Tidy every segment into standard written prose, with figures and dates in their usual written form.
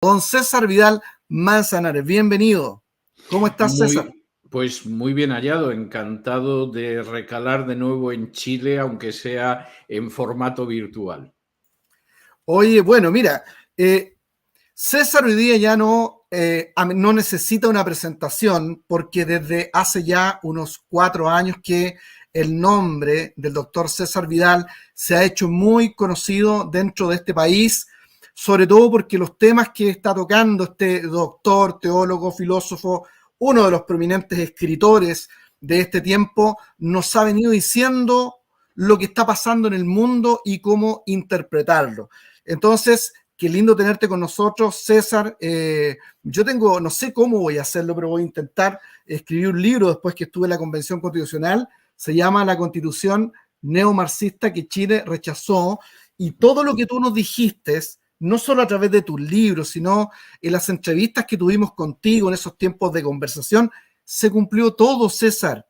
Don César Vidal Manzanares. Bienvenido. ¿Cómo estás, César? Pues muy bien hallado, encantado de recalar de nuevo en Chile, aunque sea en formato virtual. Oye, bueno, mira, César hoy día ya no necesita una presentación porque desde hace ya unos 4 años que el nombre del doctor César Vidal se ha hecho muy conocido dentro de este país, sobre todo porque los temas que está tocando este doctor, teólogo, filósofo, uno de los prominentes escritores de este tiempo, nos ha venido diciendo lo que está pasando en el mundo y cómo interpretarlo. Entonces, qué lindo tenerte con nosotros, César. Yo no sé cómo voy a hacerlo, pero voy a intentar escribir un libro después que estuve en la Convención Constitucional. Se llama La Constitución Neomarxista que Chile rechazó. Y todo lo que tú nos dijiste, no solo a través de tus libros, sino en las entrevistas que tuvimos contigo en esos tiempos de conversación, se cumplió todo, César.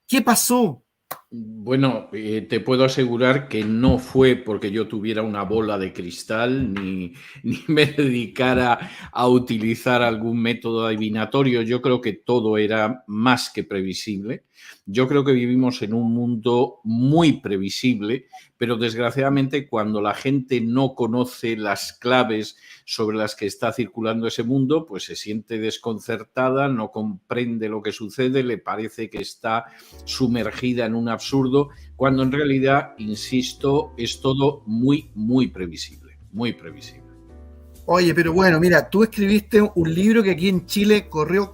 ¿Qué pasó? Bueno, te puedo asegurar que no fue porque yo tuviera una bola de cristal ni me dedicara a utilizar algún método adivinatorio. Yo creo que todo era más que previsible. Yo creo que vivimos en un mundo muy previsible, pero desgraciadamente cuando la gente no conoce las claves sobre las que está circulando ese mundo, pues se siente desconcertada, no comprende lo que sucede, le parece que está sumergida en un absurdo, cuando en realidad, insisto, es todo muy, muy previsible, muy previsible. Oye, pero bueno, mira, tú escribiste un libro que aquí en Chile corrió.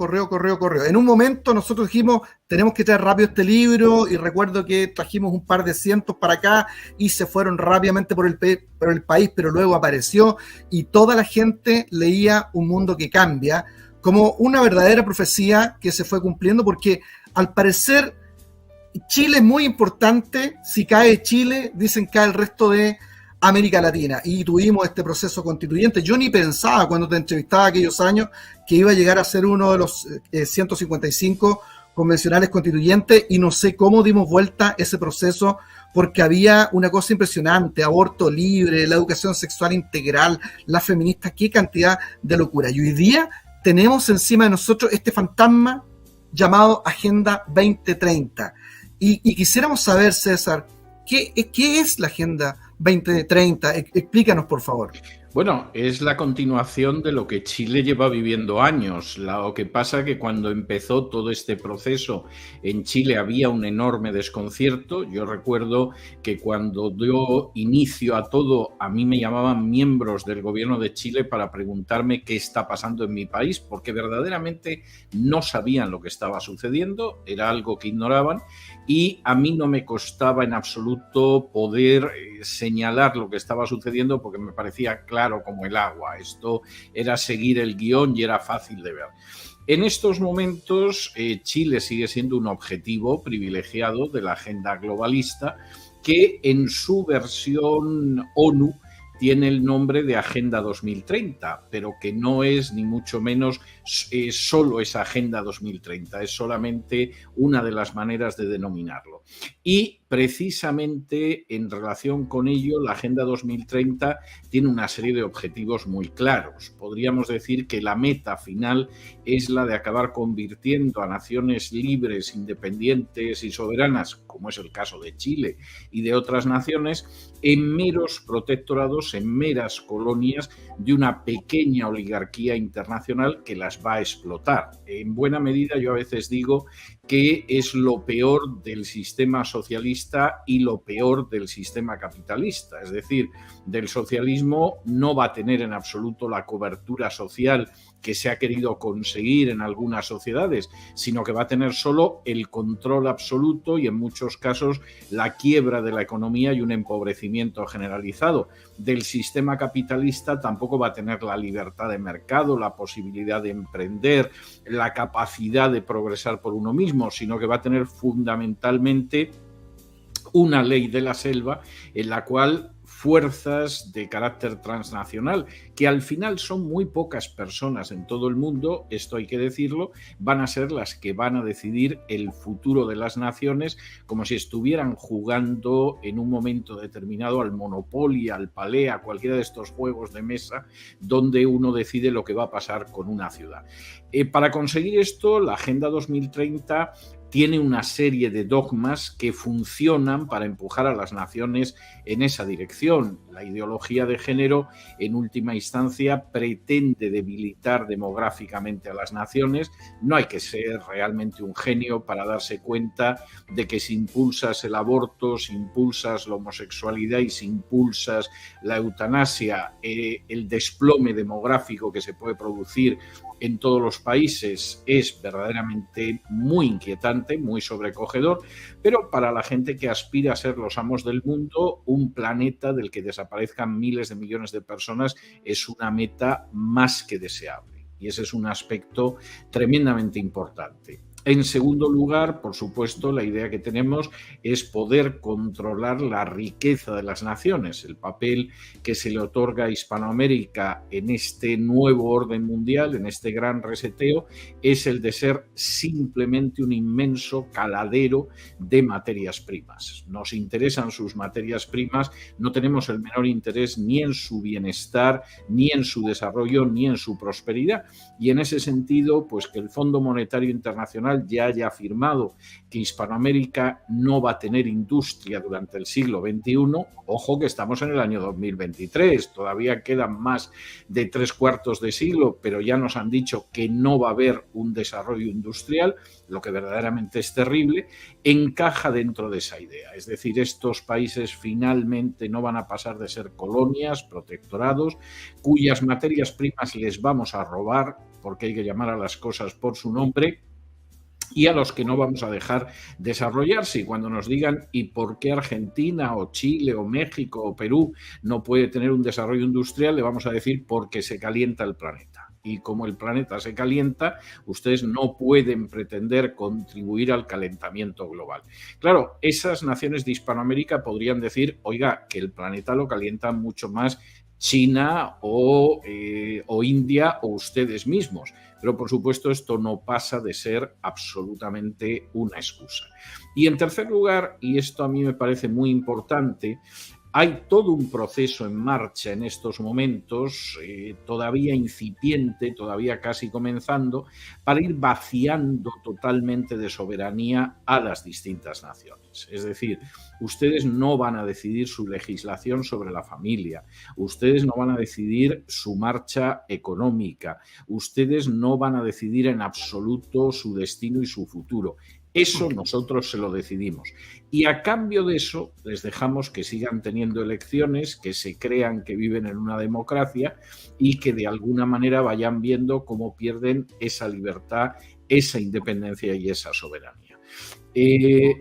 En un momento nosotros dijimos, tenemos que traer rápido este libro, y recuerdo que trajimos un par de cientos para acá y se fueron rápidamente por el país, pero luego apareció y toda la gente leía Un Mundo que Cambia como una verdadera profecía que se fue cumpliendo, porque al parecer Chile es muy importante. Si cae Chile, dicen cae el resto de América Latina. Y tuvimos este proceso constituyente. Yo ni pensaba cuando te entrevistaba aquellos años que iba a llegar a ser uno de los 155 convencionales constituyentes, y no sé cómo dimos vuelta ese proceso, porque había una cosa impresionante: aborto libre, la educación sexual integral, las feministas, qué cantidad de locura. Y hoy día tenemos encima de nosotros este fantasma llamado Agenda 2030. Y quisiéramos saber, César, ¿qué es la Agenda 2030? Explícanos, por favor. Bueno, es la continuación de lo que Chile lleva viviendo años. Lo que pasa que cuando empezó todo este proceso en Chile había un enorme desconcierto. Yo recuerdo que cuando dio inicio a todo, a mí me llamaban miembros del gobierno de Chile para preguntarme qué está pasando en mi país, porque verdaderamente no sabían lo que estaba sucediendo, era algo que ignoraban, y a mí no me costaba en absoluto poder señalar lo que estaba sucediendo, porque me parecía claro como el agua. Esto era seguir el guión y era fácil de ver. En estos momentos, Chile sigue siendo un objetivo privilegiado de la agenda globalista, que en su versión ONU tiene el nombre de Agenda 2030, pero que no es ni mucho menos solo esa Agenda 2030, es solamente una de las maneras de denominarlo. Y precisamente en relación con ello, la Agenda 2030 tiene una serie de objetivos muy claros. Podríamos decir que la meta final es la de acabar convirtiendo a naciones libres, independientes y soberanas, como es el caso de Chile y de otras naciones, en meros protectorados, en meras colonias de una pequeña oligarquía internacional que las va a explotar. En buena medida, yo a veces digo que es lo peor del sistema socialista y lo peor del sistema capitalista. Es decir, del socialismo no va a tener en absoluto la cobertura social que se ha querido conseguir en algunas sociedades, sino que va a tener solo el control absoluto y en muchos casos la quiebra de la economía y un empobrecimiento generalizado. Del sistema capitalista tampoco va a tener la libertad de mercado, la posibilidad de emprender, la capacidad de progresar por uno mismo, sino que va a tener fundamentalmente una ley de la selva en la cual fuerzas de carácter transnacional, que al final son muy pocas personas en todo el mundo, esto hay que decirlo, van a ser las que van a decidir el futuro de las naciones, como si estuvieran jugando en un momento determinado al Monopoly, al Palé, a cualquiera de estos juegos de mesa, donde uno decide lo que va a pasar con una ciudad. Para conseguir esto, la Agenda 2030 tiene una serie de dogmas que funcionan para empujar a las naciones en esa dirección. La ideología de género, en última instancia, pretende debilitar demográficamente a las naciones. No hay que ser realmente un genio para darse cuenta de que si impulsas el aborto, si impulsas la homosexualidad y si impulsas la eutanasia, el desplome demográfico que se puede producir en todos los países es verdaderamente muy inquietante, muy sobrecogedor, pero para la gente que aspira a ser los amos del mundo, un planeta del que desaparezcan miles de millones de personas es una meta más que deseable. Y ese es un aspecto tremendamente importante. En segundo lugar, por supuesto, la idea que tenemos es poder controlar la riqueza de las naciones. El papel que se le otorga a Hispanoamérica en este nuevo orden mundial, en este gran reseteo, es el de ser simplemente un inmenso caladero de materias primas. Nos interesan sus materias primas, no tenemos el menor interés ni en su bienestar, ni en su desarrollo, ni en su prosperidad. Y en ese sentido, pues que el Fondo Monetario Internacional ya haya afirmado que Hispanoamérica no va a tener industria durante el siglo XXI, ojo que estamos en el año 2023, todavía quedan más de 3/4 de siglo, pero ya nos han dicho que no va a haber un desarrollo industrial, lo que verdaderamente es terrible, encaja dentro de esa idea. Es decir, estos países finalmente no van a pasar de ser colonias, protectorados, cuyas materias primas les vamos a robar, porque hay que llamar a las cosas por su nombre, y a los que no vamos a dejar desarrollarse. Y cuando nos digan ¿y por qué Argentina o Chile o México o Perú no puede tener un desarrollo industrial? Le vamos a decir porque se calienta el planeta. Y como el planeta se calienta, ustedes no pueden pretender contribuir al calentamiento global. Claro, esas naciones de Hispanoamérica podrían decir, oiga, que el planeta lo calienta mucho más China o India o ustedes mismos. Pero, por supuesto, esto no pasa de ser absolutamente una excusa. Y en tercer lugar, y esto a mí me parece muy importante, hay todo un proceso en marcha en estos momentos, todavía incipiente, todavía casi comenzando, para ir vaciando totalmente de soberanía a las distintas naciones. Es decir, ustedes no van a decidir su legislación sobre la familia, ustedes no van a decidir su marcha económica, ustedes no van a decidir en absoluto su destino y su futuro. Eso nosotros se lo decidimos. Y a cambio de eso les dejamos que sigan teniendo elecciones, que se crean que viven en una democracia y que de alguna manera vayan viendo cómo pierden esa libertad, esa independencia y esa soberanía.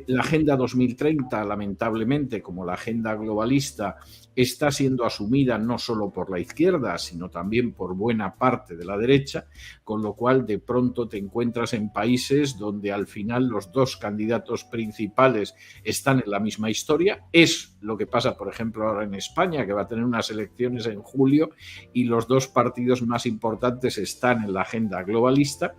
La Agenda 2030, lamentablemente, como la agenda globalista, está siendo asumida no solo por la izquierda, sino también por buena parte de la derecha, con lo cual de pronto te encuentras en países donde al final los dos candidatos principales están en la misma historia. Es lo que pasa, por ejemplo, ahora en España, que va a tener unas elecciones en julio y los dos partidos más importantes están en la agenda globalista.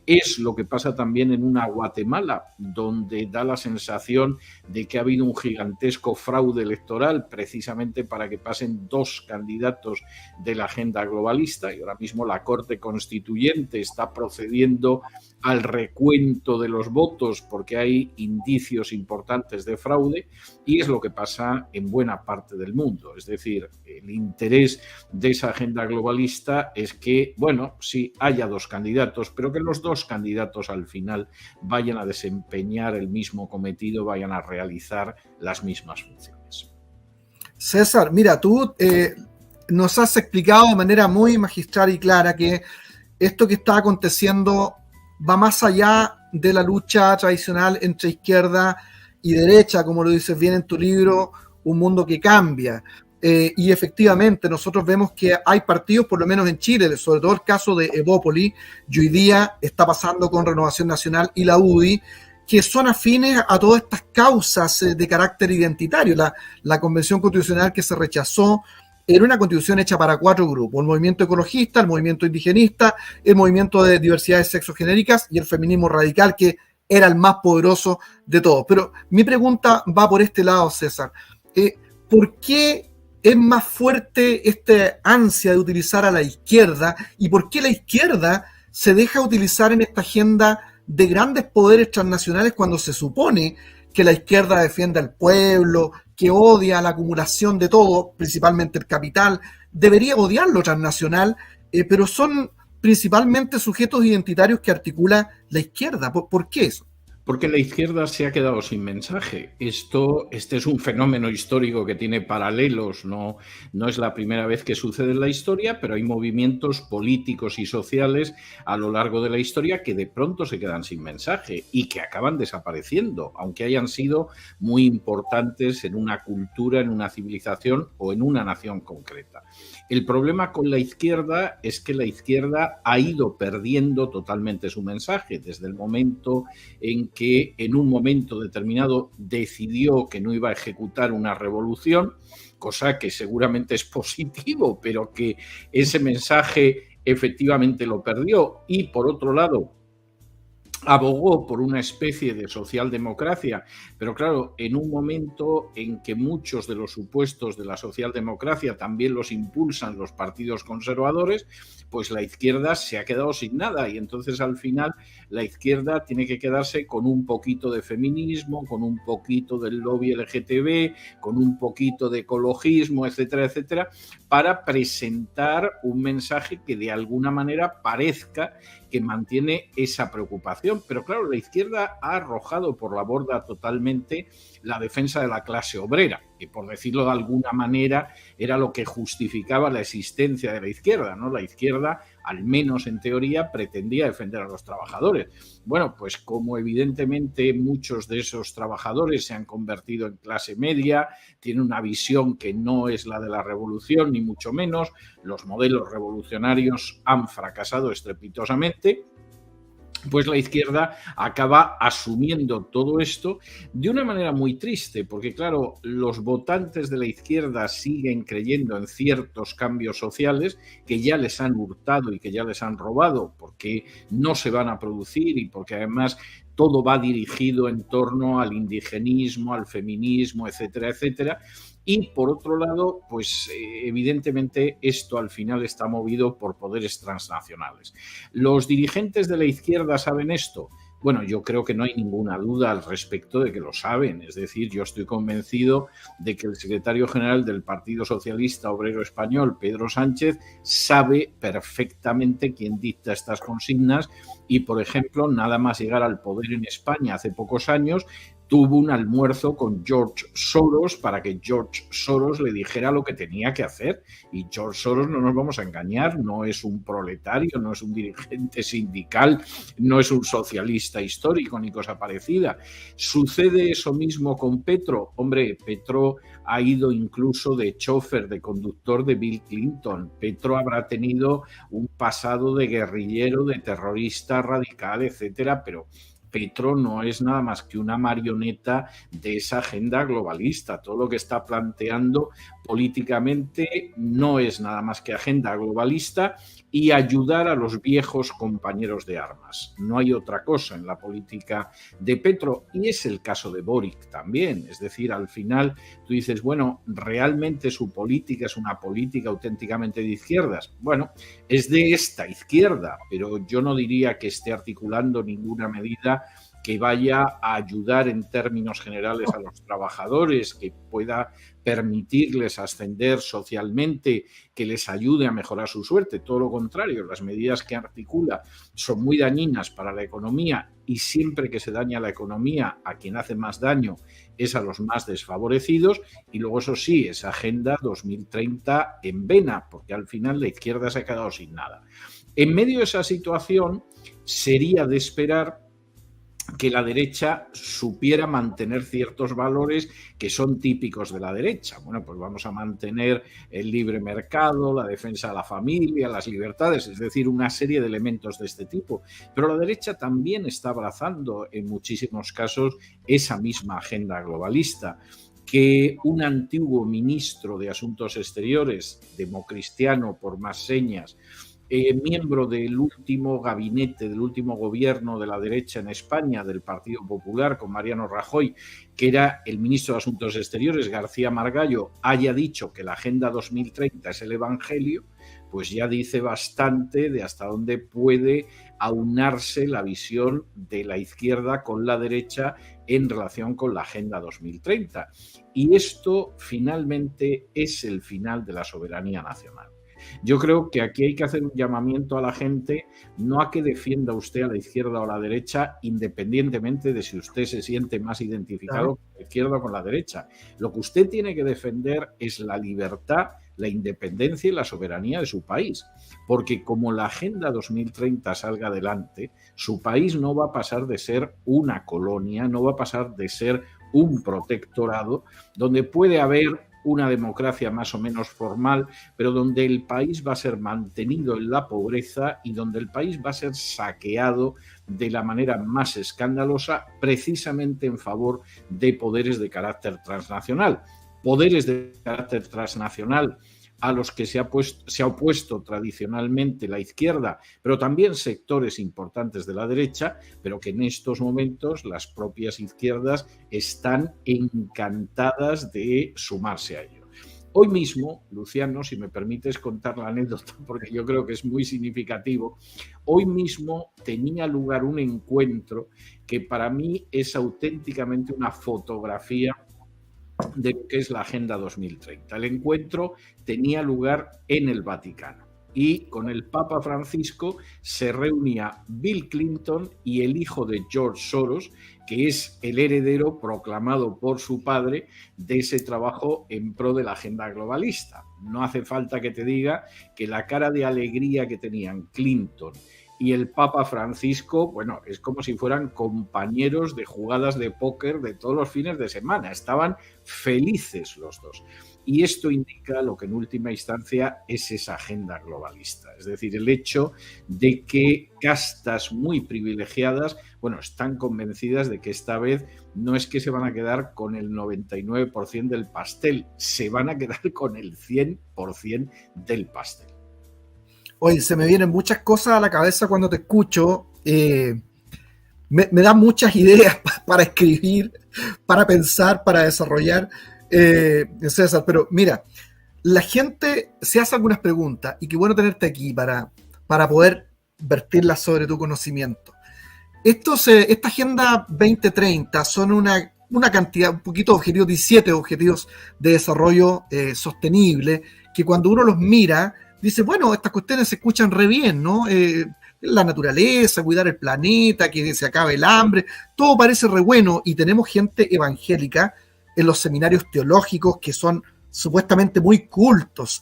Es lo que pasa también en una Guatemala, donde da la sensación de que ha habido un gigantesco fraude electoral precisamente para que pasen dos candidatos de la agenda globalista, y ahora mismo la Corte Constituyente está procediendo al recuento de los votos porque hay indicios importantes de fraude, y es lo que pasa en buena parte del mundo. Es decir, el interés de esa agenda globalista es que, bueno, sí haya dos candidatos, pero que los dos candidatos al final vayan a desempeñar el mismo cometido, vayan a realizar las mismas funciones. César, mira, tú nos has explicado de manera muy magistral y clara que esto que está aconteciendo va más allá de la lucha tradicional entre izquierda y derecha, como lo dices bien en tu libro, Un mundo que cambia. Y efectivamente nosotros vemos que hay partidos, por lo menos en Chile, sobre todo el caso de Evópoli, y hoy día está pasando con Renovación Nacional y la UDI, que son afines a todas estas causas de carácter identitario. La Convención Constitucional que se rechazó era una constitución hecha para 4 grupos: el movimiento ecologista, el movimiento indigenista, el movimiento de diversidades sexogenéricas y el feminismo radical, que era el más poderoso de todos. Pero mi pregunta va por este lado, César. ¿Por qué es más fuerte esta ansia de utilizar a la izquierda y por qué la izquierda se deja utilizar en esta agenda de grandes poderes transnacionales cuando se supone que la izquierda defiende al pueblo, que odia la acumulación de todo, principalmente el capital? Debería odiar lo transnacional, pero son principalmente sujetos identitarios que articula la izquierda. ¿Por qué eso? Porque la izquierda se ha quedado sin mensaje. Este es un fenómeno histórico que tiene paralelos, no es la primera vez que sucede en la historia, pero hay movimientos políticos y sociales a lo largo de la historia que de pronto se quedan sin mensaje y que acaban desapareciendo, aunque hayan sido muy importantes en una cultura, en una civilización o en una nación concreta. El problema con la izquierda es que la izquierda ha ido perdiendo totalmente su mensaje desde el momento en que en un momento determinado decidió que no iba a ejecutar una revolución, cosa que seguramente es positivo, pero que ese mensaje efectivamente lo perdió. Y por otro lado, abogó por una especie de socialdemocracia, pero claro, en un momento en que muchos de los supuestos de la socialdemocracia también los impulsan los partidos conservadores, pues la izquierda se ha quedado sin nada y entonces al final la izquierda tiene que quedarse con un poquito de feminismo, con un poquito del lobby LGTB, con un poquito de ecologismo, etcétera, etcétera, para presentar un mensaje que de alguna manera parezca que mantiene esa preocupación. Pero claro, la izquierda ha arrojado por la borda totalmente la defensa de la clase obrera, que por decirlo de alguna manera era lo que justificaba la existencia de la izquierda, ¿no? La izquierda, al menos en teoría, pretendía defender a los trabajadores. Bueno, pues como evidentemente muchos de esos trabajadores se han convertido en clase media, tienen una visión que no es la de la revolución, ni mucho menos, los modelos revolucionarios han fracasado estrepitosamente, pues la izquierda acaba asumiendo todo esto de una manera muy triste, porque claro, los votantes de la izquierda siguen creyendo en ciertos cambios sociales que ya les han hurtado y que ya les han robado, porque no se van a producir y porque además todo va dirigido en torno al indigenismo, al feminismo, etcétera, etcétera. Y por otro lado, pues evidentemente esto al final está movido por poderes transnacionales. ¿Los dirigentes de la izquierda saben esto? Bueno, yo creo que no hay ninguna duda al respecto de que lo saben. Es decir, yo estoy convencido de que el secretario general del Partido Socialista Obrero Español, Pedro Sánchez, sabe perfectamente quién dicta estas consignas y, por ejemplo, nada más llegar al poder en España hace pocos años, tuvo un almuerzo con George Soros para que George Soros le dijera lo que tenía que hacer. Y George Soros, no nos vamos a engañar, no es un proletario, no es un dirigente sindical, no es un socialista histórico ni cosa parecida. ¿Sucede eso mismo con Petro? Hombre, Petro ha ido incluso de chofer, de conductor de Bill Clinton. Petro habrá tenido un pasado de guerrillero, de terrorista radical, etcétera, pero Petro no es nada más que una marioneta de esa agenda globalista. Todo lo que está planteando políticamente no es nada más que agenda globalista y ayudar a los viejos compañeros de armas. No hay otra cosa en la política de Petro y es el caso de Boric también. Es decir, al final tú dices, bueno, ¿realmente su política es una política auténticamente de izquierdas? Bueno, es de esta izquierda, pero yo no diría que esté articulando ninguna medida que vaya a ayudar en términos generales a los trabajadores, que pueda permitirles ascender socialmente, que les ayude a mejorar su suerte. Todo lo contrario, las medidas que articula son muy dañinas para la economía y siempre que se daña la economía, a quien hace más daño es a los más desfavorecidos. Y luego, eso sí, esa Agenda 2030 en vena, porque al final la izquierda se ha quedado sin nada. En medio de esa situación, sería de esperar que la derecha supiera mantener ciertos valores que son típicos de la derecha. Bueno, pues vamos a mantener el libre mercado, la defensa de la familia, las libertades, es decir, una serie de elementos de este tipo. Pero la derecha también está abrazando en muchísimos casos esa misma agenda globalista. Que un antiguo ministro de Asuntos Exteriores, democristiano por más señas, miembro del último gabinete, del último gobierno de la derecha en España, del Partido Popular, con Mariano Rajoy, que era el ministro de Asuntos Exteriores, García Margallo, haya dicho que la Agenda 2030 es el Evangelio, pues ya dice bastante de hasta dónde puede aunarse la visión de la izquierda con la derecha en relación con la Agenda 2030. Y esto finalmente es el final de la soberanía nacional. Yo creo que aquí hay que hacer un llamamiento a la gente, no a que defienda usted a la izquierda o a la derecha, independientemente de si usted se siente más identificado con la izquierda o con la derecha. Lo que usted tiene que defender es la libertad, la independencia y la soberanía de su país. Porque como la Agenda 2030 salga adelante, su país no va a pasar de ser una colonia, no va a pasar de ser un protectorado, donde puede haber una democracia más o menos formal, pero donde el país va a ser mantenido en la pobreza y donde el país va a ser saqueado de la manera más escandalosa, precisamente en favor de poderes de carácter transnacional. Poderes de carácter transnacional a los que se ha opuesto tradicionalmente la izquierda, pero también sectores importantes de la derecha, pero que en estos momentos las propias izquierdas están encantadas de sumarse a ello. Hoy mismo, Luciano, si me permites contar la anécdota, porque yo creo que es muy significativo, hoy mismo tenía lugar un encuentro que para mí es auténticamente una fotografía de lo que es la Agenda 2030. El encuentro tenía lugar en el Vaticano y con el Papa Francisco se reunía Bill Clinton y el hijo de George Soros, que es el heredero proclamado por su padre de ese trabajo en pro de la agenda globalista. No hace falta que te diga que la cara de alegría que tenían Clinton y el Papa Francisco, bueno, es como si fueran compañeros de jugadas de póker de todos los fines de semana. Estaban felices los dos. Y esto indica lo que en última instancia es esa agenda globalista. Es decir, el hecho de que castas muy privilegiadas, bueno, están convencidas de que esta vez no es que se van a quedar con el 99% del pastel, se van a quedar con el 100% del pastel. Oye, se me vienen muchas cosas a la cabeza cuando te escucho. Me dan muchas ideas para escribir, para pensar, para desarrollar, César. Pero mira, la gente se hace algunas preguntas y qué bueno tenerte aquí para poder vertirlas sobre tu conocimiento. Esta Agenda 2030 son una cantidad, un poquito de objetivos, 17 objetivos de desarrollo sostenible, que cuando uno los mira, dice, bueno, estas cuestiones se escuchan re bien, ¿no? La naturaleza, cuidar el planeta, que se acabe el hambre, todo parece re bueno y tenemos gente evangélica en los seminarios teológicos que son supuestamente muy cultos,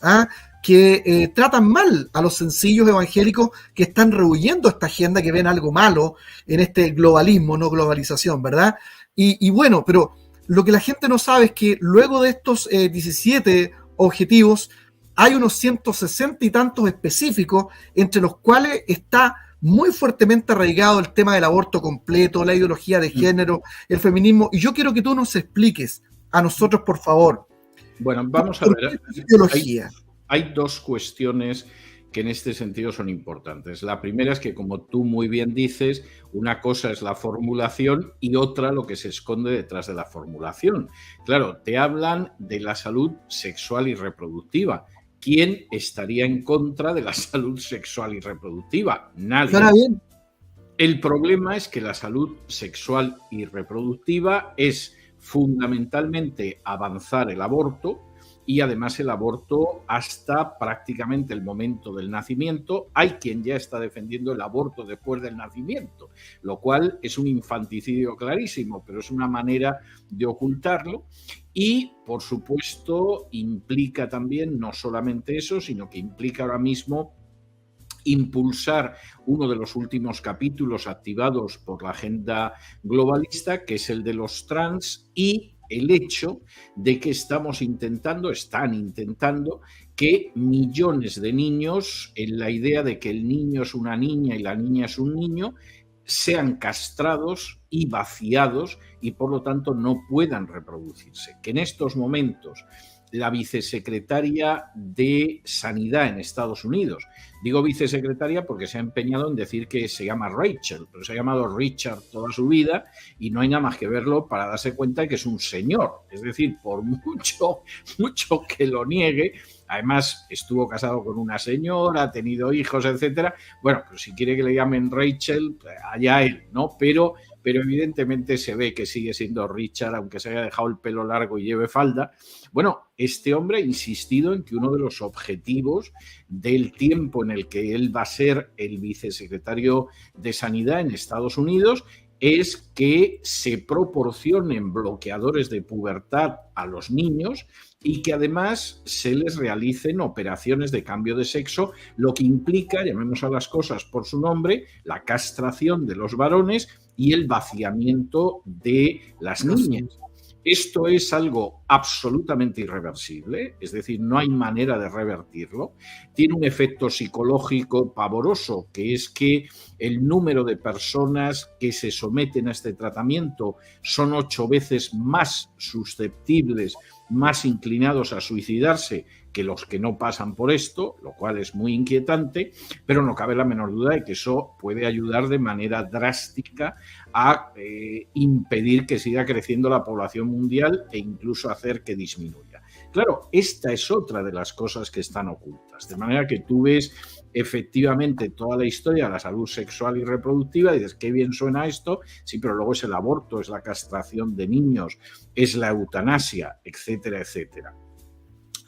que tratan mal a los sencillos evangélicos que están rehuyendo esta agenda, que ven algo malo en este globalismo, no globalización, ¿verdad? Y bueno, pero lo que la gente no sabe es que luego de estos 17 objetivos, hay unos 160 y tantos específicos, entre los cuales está muy fuertemente arraigado el tema del aborto completo, la ideología de género, el feminismo. Y yo quiero que tú nos expliques a nosotros, por favor. Bueno, vamos a ver. Hay dos cuestiones que en este sentido son importantes. La primera es que, como tú muy bien dices, una cosa es la formulación y otra lo que se esconde detrás de la formulación. Claro, te hablan de la salud sexual y reproductiva. ¿Quién estaría en contra de la salud sexual y reproductiva? Nadie. ¿Suena bien? El problema es que la salud sexual y reproductiva es fundamentalmente avanzar el aborto y además el aborto hasta prácticamente el momento del nacimiento. Hay quien ya está defendiendo el aborto después del nacimiento, lo cual es un infanticidio clarísimo, pero es una manera de ocultarlo. Y, por supuesto, implica también no solamente eso, sino que implica ahora mismo impulsar uno de los últimos capítulos activados por la agenda globalista, que es el de los trans, y el hecho de que están intentando que millones de niños, en la idea de que el niño es una niña y la niña es un niño, sean castrados y vaciados y por lo tanto no puedan reproducirse. Que en estos momentos la vicesecretaria de Sanidad en Estados Unidos, digo vicesecretaria porque se ha empeñado en decir que se llama Rachel, pero se ha llamado Richard toda su vida y no hay nada más que verlo para darse cuenta de que es un señor. Es decir, por mucho que lo niegue, además estuvo casado con una señora, ha tenido hijos, etcétera. Bueno, pues si quiere que le llamen Rachel, allá él, ¿no? Pero evidentemente se ve que sigue siendo Richard, aunque se haya dejado el pelo largo y lleve falda. Bueno, este hombre ha insistido en que uno de los objetivos del tiempo en el que él va a ser el vicesecretario de Sanidad en Estados Unidos es que se proporcionen bloqueadores de pubertad a los niños y que además se les realicen operaciones de cambio de sexo, lo que implica, llamemos a las cosas por su nombre, la castración de los varones y el vaciamiento de las niñas. Esto es algo absolutamente irreversible, es decir, no hay manera de revertirlo. Tiene un efecto psicológico pavoroso, que es que el número de personas que se someten a este tratamiento son 8 veces más susceptibles, más inclinados a suicidarse que los que no pasan por esto, lo cual es muy inquietante, pero no cabe la menor duda de que eso puede ayudar de manera drástica a impedir que siga creciendo la población mundial e incluso hacer que disminuya. Claro, esta es otra de las cosas que están ocultas, de manera que tú ves efectivamente toda la historia de la salud sexual y reproductiva y dices, qué bien suena esto, sí, pero luego es el aborto, es la castración de niños, es la eutanasia, etcétera, etcétera.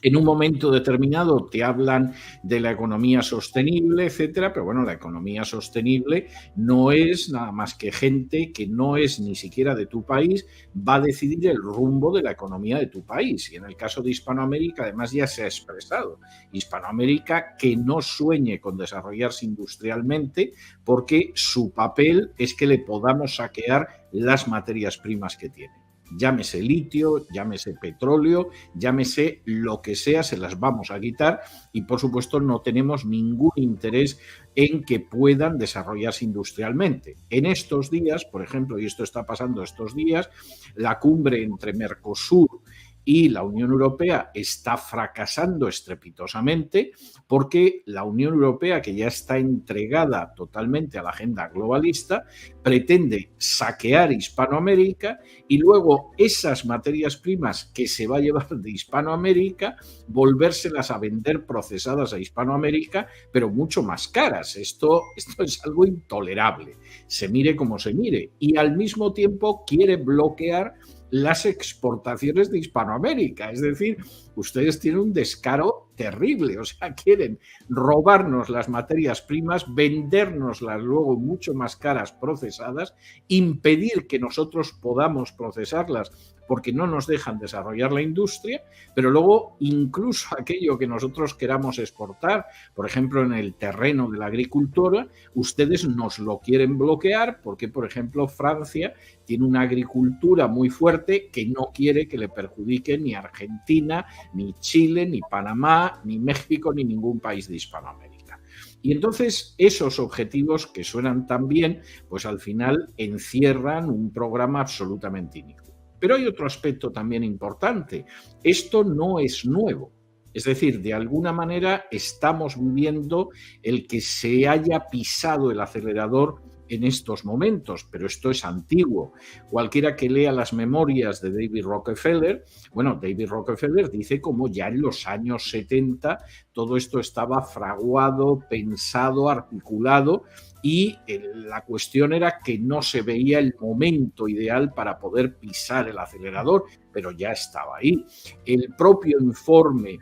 En un momento determinado te hablan de la economía sostenible, etcétera, pero bueno, la economía sostenible no es nada más que gente que no es ni siquiera de tu país, va a decidir el rumbo de la economía de tu país. Y en el caso de Hispanoamérica, además, ya se ha expresado. Hispanoamérica que no sueñe con desarrollarse industrialmente porque su papel es que le podamos saquear las materias primas que tiene. Llámese litio, llámese petróleo, llámese lo que sea, se las vamos a quitar y por supuesto no tenemos ningún interés en que puedan desarrollarse industrialmente. En estos días, por ejemplo, y esto está pasando estos días, la cumbre entre Mercosur y la Unión Europea está fracasando estrepitosamente porque la Unión Europea, que ya está entregada totalmente a la agenda globalista, pretende saquear Hispanoamérica y luego esas materias primas que se va a llevar de Hispanoamérica, volvérselas a vender procesadas a Hispanoamérica, pero mucho más caras. Esto es algo intolerable, se mire como se mire, y al mismo tiempo quiere bloquear las exportaciones de Hispanoamérica. Es decir, ustedes tienen un descaro terrible, o sea, quieren robarnos las materias primas, vendérnoslas luego mucho más caras procesadas, impedir que nosotros podamos procesarlas porque no nos dejan desarrollar la industria, pero luego incluso aquello que nosotros queramos exportar, por ejemplo, en el terreno de la agricultura, ustedes nos lo quieren bloquear porque, por ejemplo, Francia tiene una agricultura muy fuerte que no quiere que le perjudique ni Argentina, ni Chile, ni Panamá, ni México, ni ningún país de Hispanoamérica. Y entonces esos objetivos que suenan tan bien, pues al final encierran un programa absolutamente inicuo. Pero hay otro aspecto también importante. Esto no es nuevo. Es decir, de alguna manera estamos viviendo el que se haya pisado el acelerador en estos momentos, pero esto es antiguo. Cualquiera que lea las memorias de David Rockefeller, bueno, David Rockefeller dice como ya en los años 70 todo esto estaba fraguado, pensado, articulado, y la cuestión era que no se veía el momento ideal para poder pisar el acelerador, pero ya estaba ahí. El propio informe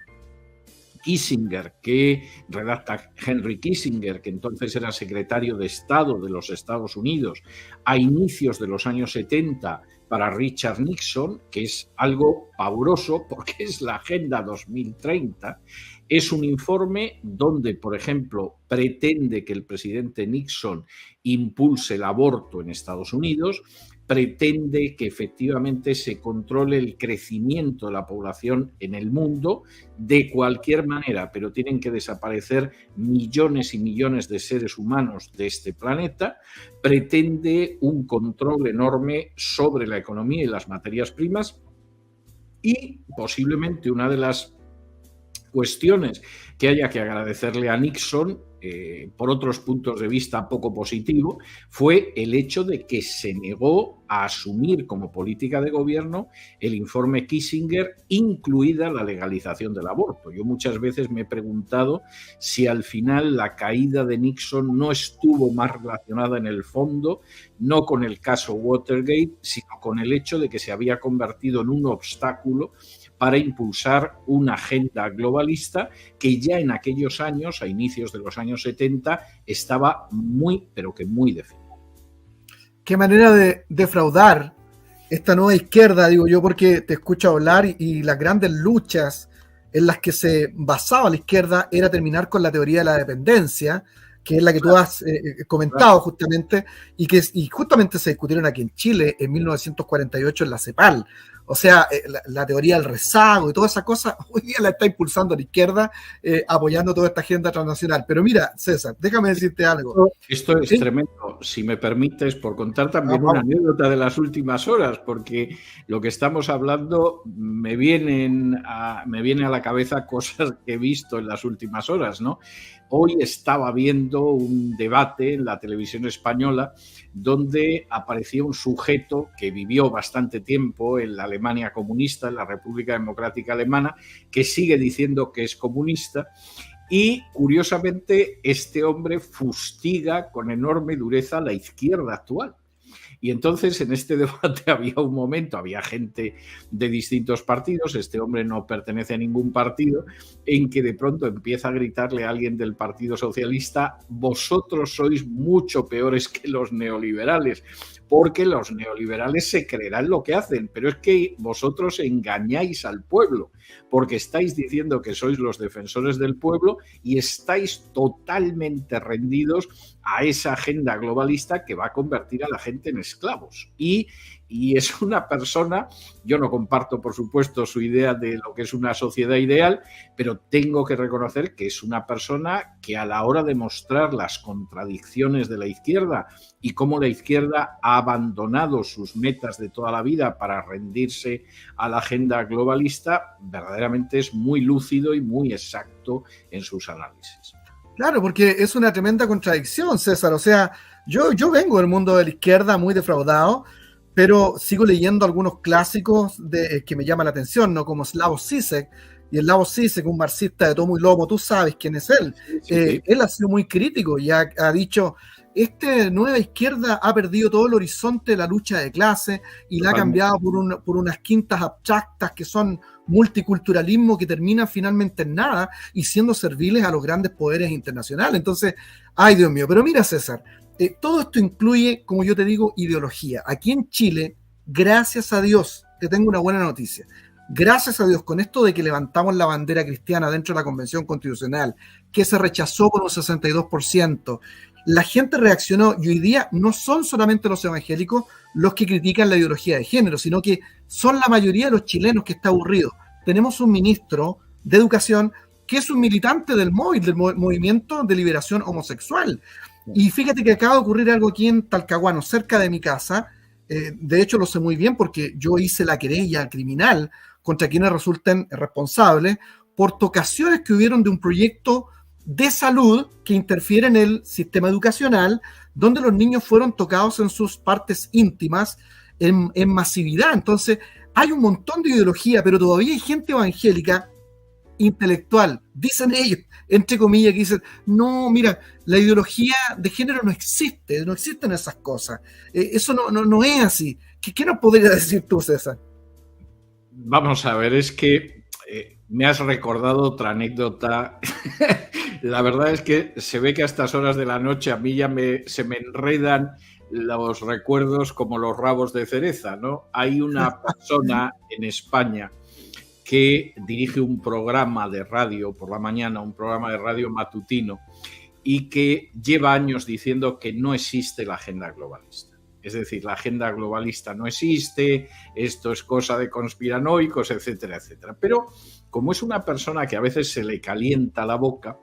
Kissinger, que redacta Henry Kissinger, que entonces era secretario de Estado de los Estados Unidos, a inicios de los años 70 para Richard Nixon, que es algo pavoroso porque es la Agenda 2030, es un informe donde, por ejemplo, pretende que el presidente Nixon impulse el aborto en Estados Unidos, pretende que efectivamente se controle el crecimiento de la población en el mundo de cualquier manera, pero tienen que desaparecer millones y millones de seres humanos de este planeta, pretende un control enorme sobre la economía y las materias primas y posiblemente una de las cuestiones que haya que agradecerle a Nixon, por otros puntos de vista poco positivo, fue el hecho de que se negó a asumir como política de gobierno el informe Kissinger, incluida la legalización del aborto. Yo muchas veces me he preguntado si al final la caída de Nixon no estuvo más relacionada en el fondo, no con el caso Watergate, sino con el hecho de que se había convertido en un obstáculo para impulsar una agenda globalista que ya en aquellos años, a inicios de los años 70, estaba muy, pero que muy definida. Qué manera de defraudar esta nueva izquierda, digo yo, porque te escucho hablar y las grandes luchas en las que se basaba la izquierda era terminar con la teoría de la dependencia, que es la que tú has comentado justamente, y justamente se discutieron aquí en Chile en 1948 en la CEPAL. O sea, la teoría del rezago y toda esa cosa, hoy día la está impulsando la izquierda, apoyando toda esta agenda transnacional. Pero mira, César, déjame decirte algo. Esto es tremendo. Si me permites, por contar también una anécdota de las últimas horas, porque lo que estamos hablando me viene a la cabeza cosas que he visto en las últimas horas, ¿no? Hoy estaba viendo un debate en la televisión española donde aparecía un sujeto que vivió bastante tiempo en la Alemania comunista, en la República Democrática Alemana, que sigue diciendo que es comunista. Y, curiosamente, este hombre fustiga con enorme dureza la izquierda actual. Y entonces en este debate había gente de distintos partidos, este hombre no pertenece a ningún partido, en que de pronto empieza a gritarle a alguien del Partido Socialista: vosotros sois mucho peores que los neoliberales, porque los neoliberales se creerán lo que hacen, pero es que vosotros engañáis al pueblo, porque estáis diciendo que sois los defensores del pueblo y estáis totalmente rendidos a esa agenda globalista que va a convertir a la gente en esclavos. Y es una persona, yo no comparto por supuesto su idea de lo que es una sociedad ideal, pero tengo que reconocer que es una persona que a la hora de mostrar las contradicciones de la izquierda y cómo la izquierda ha abandonado sus metas de toda la vida para rendirse a la agenda globalista, verdaderamente es muy lúcido y muy exacto en sus análisis. Claro, porque es una tremenda contradicción, César. O sea, yo vengo del mundo de la izquierda muy defraudado, pero sigo leyendo algunos clásicos que me llaman la atención, ¿no? Como Slavoj Žižek. Y el Slavoj Žižek, un marxista de tomo y lomo, tú sabes quién es él. Sí. Él ha sido muy crítico y ha dicho: esta nueva izquierda ha perdido todo el horizonte de la lucha de clase y la ha cambiado por unas quintas abstractas que son multiculturalismo, que terminan finalmente en nada y siendo serviles a los grandes poderes internacionales. Entonces, ay Dios mío, pero mira, César, todo esto incluye, como yo te digo, ideología. Aquí en Chile, gracias a Dios, te tengo una buena noticia. Gracias a Dios, con esto de que levantamos la bandera cristiana dentro de la Convención Constitucional, que se rechazó por un 62%, la gente reaccionó y hoy día no son solamente los evangélicos los que critican la ideología de género, sino que son la mayoría de los chilenos que está aburrido. Tenemos un ministro de Educación que es un militante del MOVIL, del Movimiento de Liberación Homosexual. Y fíjate que acaba de ocurrir algo aquí en Talcahuano, cerca de mi casa. De hecho, lo sé muy bien porque yo hice la querella criminal contra quienes resulten responsables por tocaciones que hubieron de un proyecto de salud que interfiere en el sistema educacional, donde los niños fueron tocados en sus partes íntimas en masividad. Entonces, hay un montón de ideología, pero todavía hay gente evangélica intelectual, dicen ellos, entre comillas, que dicen: no, mira, la ideología de género no existe, no existen esas cosas, eso no es así. ¿Qué nos podrías decir tú, César? Vamos a ver, es que Me has recordado otra anécdota. La verdad es que se ve que a estas horas de la noche a mí ya se me enredan los recuerdos como los rabos de cereza, ¿no? Hay una persona en España que dirige un programa de radio por la mañana, un programa de radio matutino, y que lleva años diciendo que no existe la agenda globalista. Es decir, la agenda globalista no existe, esto es cosa de conspiranoicos, etcétera, etcétera. Pero como es una persona que a veces se le calienta la boca,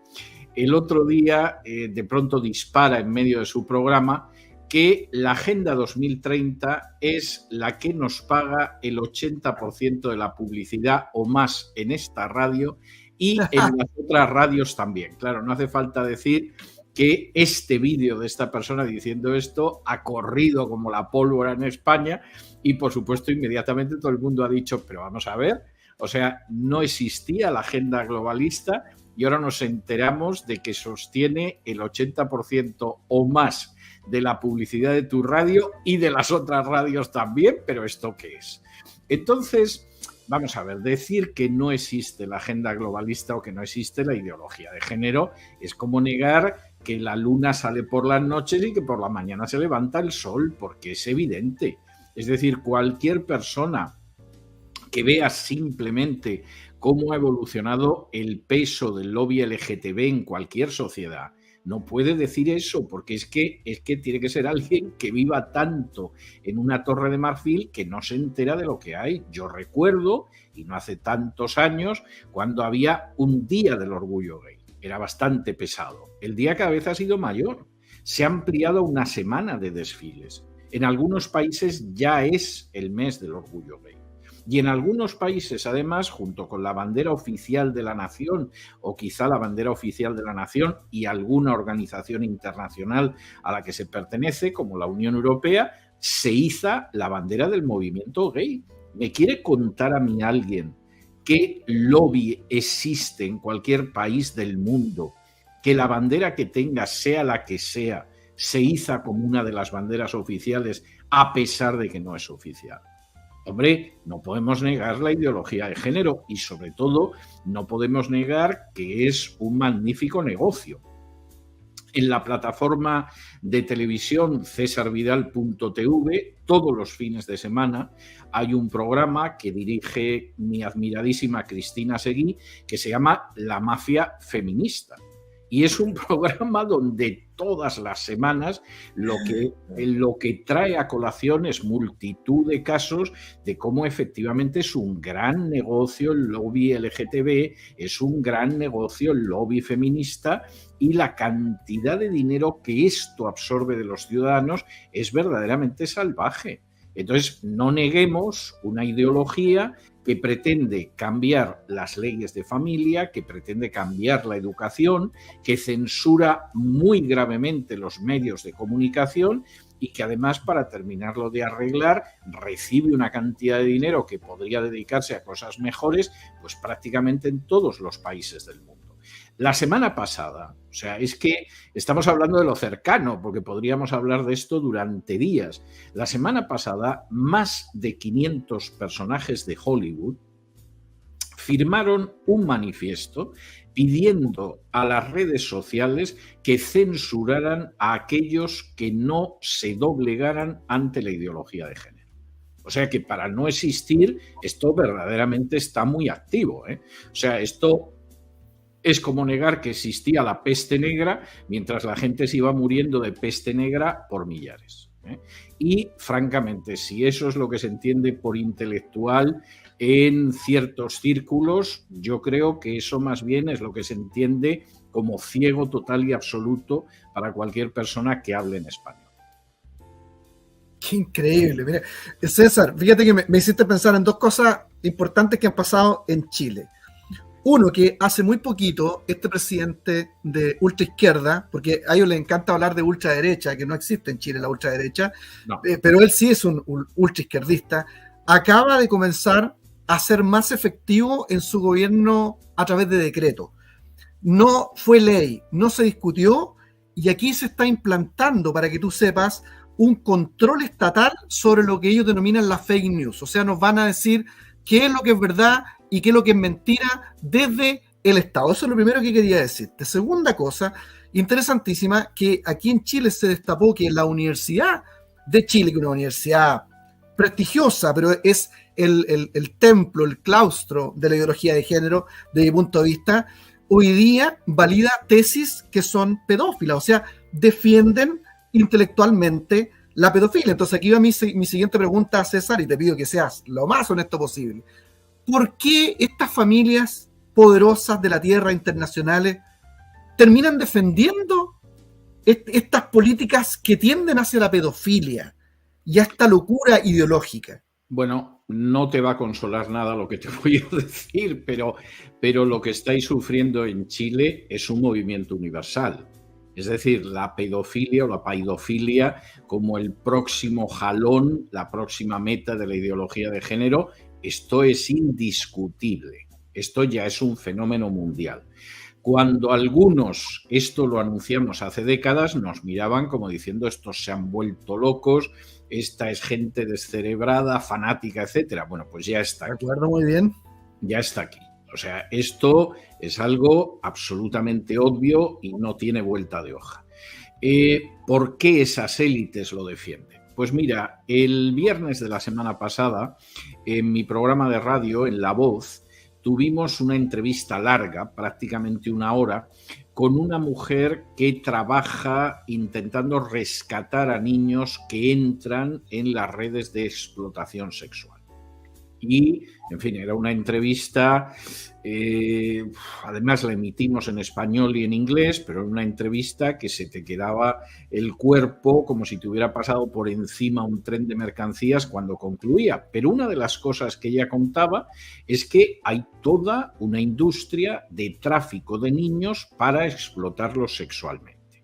el otro día de pronto dispara en medio de su programa que la Agenda 2030 es la que nos paga el 80% de la publicidad o más en esta radio y en las otras radios también. Claro, no hace falta decir que este vídeo de esta persona diciendo esto ha corrido como la pólvora en España y, por supuesto, inmediatamente todo el mundo ha dicho, pero vamos a ver, o sea, no existía la agenda globalista y ahora nos enteramos de que sostiene el 80% o más de la publicidad de tu radio y de las otras radios también, pero ¿esto qué es? Entonces, vamos a ver, decir que no existe la agenda globalista o que no existe la ideología de género es como negar que la luna sale por las noches y que por la mañana se levanta el sol, porque es evidente. Es decir, cualquier persona que vea simplemente cómo ha evolucionado el peso del lobby LGTB en cualquier sociedad, no puede decir eso, porque es que tiene que ser alguien que viva tanto en una torre de marfil que no se entera de lo que hay. Yo recuerdo, y no hace tantos años, cuando había un día del orgullo gay. Era bastante pesado. El día cada vez ha sido mayor. Se ha ampliado una semana de desfiles. En algunos países ya es el mes del orgullo gay. Y en algunos países, además, junto con la bandera oficial de la nación, o quizá la bandera oficial de la nación y alguna organización internacional a la que se pertenece, como la Unión Europea, se iza la bandera del movimiento gay. ¿Me quiere contar a mí alguien qué lobby existe en cualquier país del mundo, que la bandera que tenga, sea la que sea, se iza como una de las banderas oficiales a pesar de que no es oficial? Hombre, no podemos negar la ideología de género y, sobre todo, no podemos negar que es un magnífico negocio. En la plataforma de televisión cesarvidal.tv, todos los fines de semana, hay un programa que dirige mi admiradísima Cristina Seguí, que se llama La Mafia Feminista. Y es un programa donde todas las semanas lo que trae a colación es multitud de casos de cómo efectivamente es un gran negocio el lobby LGTB, es un gran negocio el lobby feminista y la cantidad de dinero que esto absorbe de los ciudadanos es verdaderamente salvaje. Entonces, no neguemos una ideología que pretende cambiar las leyes de familia, que pretende cambiar la educación, que censura muy gravemente los medios de comunicación y que además, para terminarlo de arreglar, recibe una cantidad de dinero que podría dedicarse a cosas mejores, pues prácticamente en todos los países del mundo. La semana pasada, o sea, es que estamos hablando de lo cercano, porque podríamos hablar de esto durante días. La semana pasada, más de 500 personajes de Hollywood firmaron un manifiesto pidiendo a las redes sociales que censuraran a aquellos que no se doblegaran ante la ideología de género. O sea que para no existir, esto verdaderamente está muy activo, ¿eh? O sea, esto es como negar que existía la peste negra mientras la gente se iba muriendo de peste negra por millares, ¿eh? Y, francamente, si eso es lo que se entiende por intelectual en ciertos círculos, yo creo que eso más bien es lo que se entiende como ciego total y absoluto para cualquier persona que hable en español. Qué increíble. Mira, César, fíjate que me hiciste pensar en dos cosas importantes que han pasado en Chile. Uno, que hace muy poquito este presidente de ultraizquierda, porque a ellos les encanta hablar de ultraderecha, que no existe en Chile la ultraderecha, no. Pero él sí es un ultraizquierdista, acaba de comenzar a ser más efectivo en su gobierno a través de decreto. No fue ley, no se discutió, y aquí se está implantando, para que tú sepas, un control estatal sobre lo que ellos denominan las fake news. O sea, nos van a decir qué es lo que es verdad, y qué es lo que es mentira desde el Estado. Eso es lo primero que quería decirte. Segunda cosa, interesantísima, que aquí en Chile se destapó que la Universidad de Chile, que es una universidad prestigiosa, pero es el templo, el claustro de la ideología de género, desde mi punto de vista, hoy día valida tesis que son pedófilas, o sea, defienden intelectualmente la pedofilia. Entonces aquí va mi siguiente pregunta, César, y te pido que seas lo más honesto posible. ¿Por qué estas familias poderosas de la tierra internacionales terminan defendiendo estas políticas que tienden hacia la pedofilia y a esta locura ideológica? Bueno, no te va a consolar nada lo que te voy a decir, pero lo que estáis sufriendo en Chile es un movimiento universal. Es decir, la pedofilia o la paidofilia como el próximo jalón, la próxima meta de la ideología de género, esto es indiscutible. Esto ya es un fenómeno mundial. Cuando algunos esto lo anunciamos hace décadas, nos miraban como diciendo estos se han vuelto locos, esta es gente descerebrada, fanática, etcétera. Bueno, pues ya está aquí. Recuerdo muy bien. Ya está aquí. O sea, esto es algo absolutamente obvio y no tiene vuelta de hoja. ¿Por qué esas élites lo defienden? Pues mira, el viernes de la semana pasada, en mi programa de radio, en La Voz, tuvimos una entrevista larga, prácticamente una hora, con una mujer que trabaja intentando rescatar a niños que entran en las redes de explotación sexual. Y, en fin, era una entrevista, además la emitimos en español y en inglés, pero era una entrevista que se te quedaba el cuerpo como si te hubiera pasado por encima un tren de mercancías cuando concluía. Pero una de las cosas que ella contaba es que hay toda una industria de tráfico de niños para explotarlos sexualmente.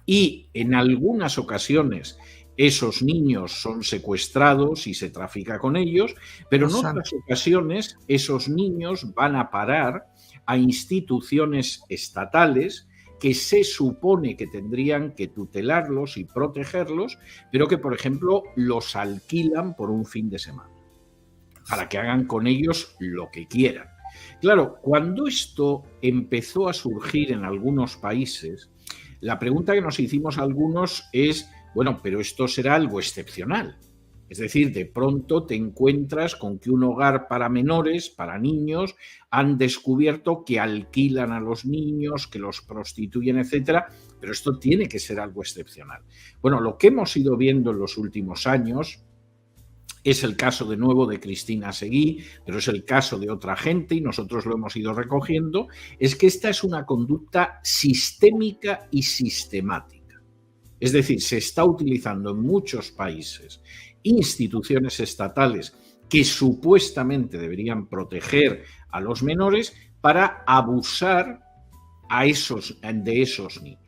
Y en algunas ocasiones esos niños son secuestrados y se trafica con ellos, pero en otras ocasiones esos niños van a parar a instituciones estatales que se supone que tendrían que tutelarlos y protegerlos, pero que, por ejemplo, los alquilan por un fin de semana para que hagan con ellos lo que quieran. Claro, cuando esto empezó a surgir en algunos países, la pregunta que nos hicimos algunos es: bueno, pero esto será algo excepcional. Es decir, de pronto te encuentras con que un hogar para menores, para niños, han descubierto que alquilan a los niños, que los prostituyen, etcétera, pero esto tiene que ser algo excepcional. Bueno, lo que hemos ido viendo en los últimos años es el caso de nuevo de Cristina Seguí, pero es el caso de otra gente y nosotros lo hemos ido recogiendo, es que esta es una conducta sistémica y sistemática. Es decir, se está utilizando en muchos países instituciones estatales que supuestamente deberían proteger a los menores para abusar de esos niños.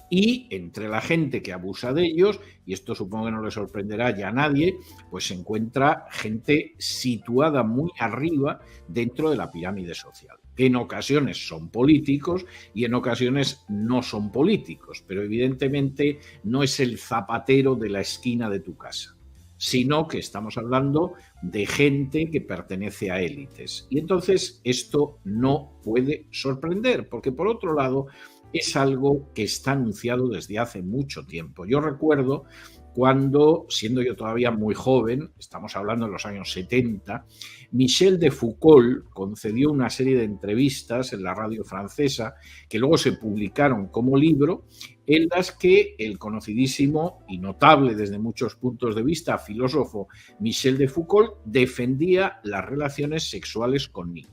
Y entre la gente que abusa de ellos, y esto supongo que no le sorprenderá ya a nadie, pues se encuentra gente situada muy arriba dentro de la pirámide social, que en ocasiones son políticos y en ocasiones no son políticos, pero evidentemente no es el zapatero de la esquina de tu casa, sino que estamos hablando de gente que pertenece a élites. Y entonces esto no puede sorprender, porque por otro lado es algo que está anunciado desde hace mucho tiempo. Yo recuerdo cuando, siendo yo todavía muy joven, estamos hablando de los años 70, Michel de Foucault concedió una serie de entrevistas en la radio francesa que luego se publicaron como libro, en las que el conocidísimo y notable desde muchos puntos de vista filósofo Michel de Foucault defendía las relaciones sexuales con niños.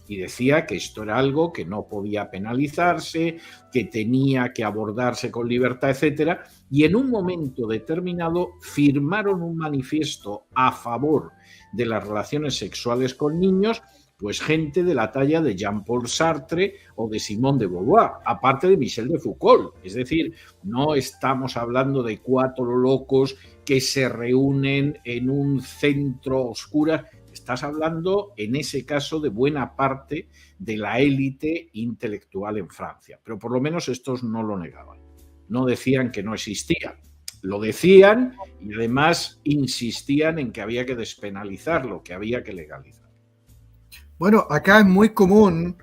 Y decía que esto era algo que no podía penalizarse, que tenía que abordarse con libertad, etcétera. Y en un momento determinado firmaron un manifiesto a favor de las relaciones sexuales con niños, pues gente de la talla de Jean-Paul Sartre o de Simone de Beauvoir, aparte de Michel de Foucault. Es decir, no estamos hablando de cuatro locos que se reúnen en un centro oscuro. Estás hablando, en ese caso, de buena parte de la élite intelectual en Francia. Pero por lo menos estos no lo negaban. No decían que no existía. Lo decían y además insistían en que había que despenalizarlo, que había que legalizar. Bueno, acá es muy común,